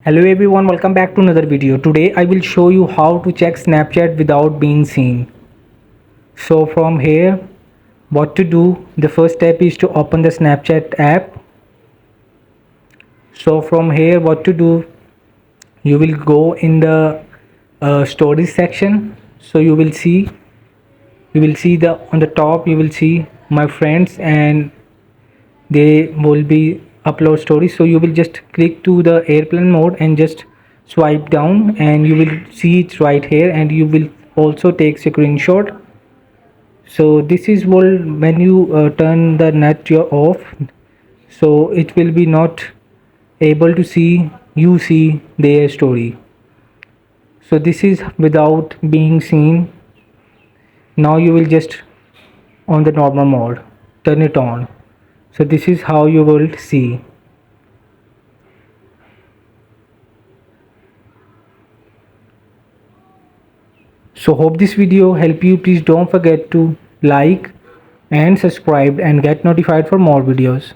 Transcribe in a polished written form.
Hello everyone, welcome back to another video. Today I will show you how to check Snapchat without being seen. So from here, what to do? The first step is to open the Snapchat app. So from here, what to do? You will go in the stories section. So you will see the on the top you will see my friends, and they will be upload stories. So you will just click to the airplane mode and just swipe down, and you will see it right here, and you will also take screenshot. So this is when you turn the net your off, so it will be not able to see their story. So this is without being seen. Now you will just on the normal mode turn it on. So this is how you will see. So hope this video help you. Please don't forget to like and subscribe and get notified for more videos.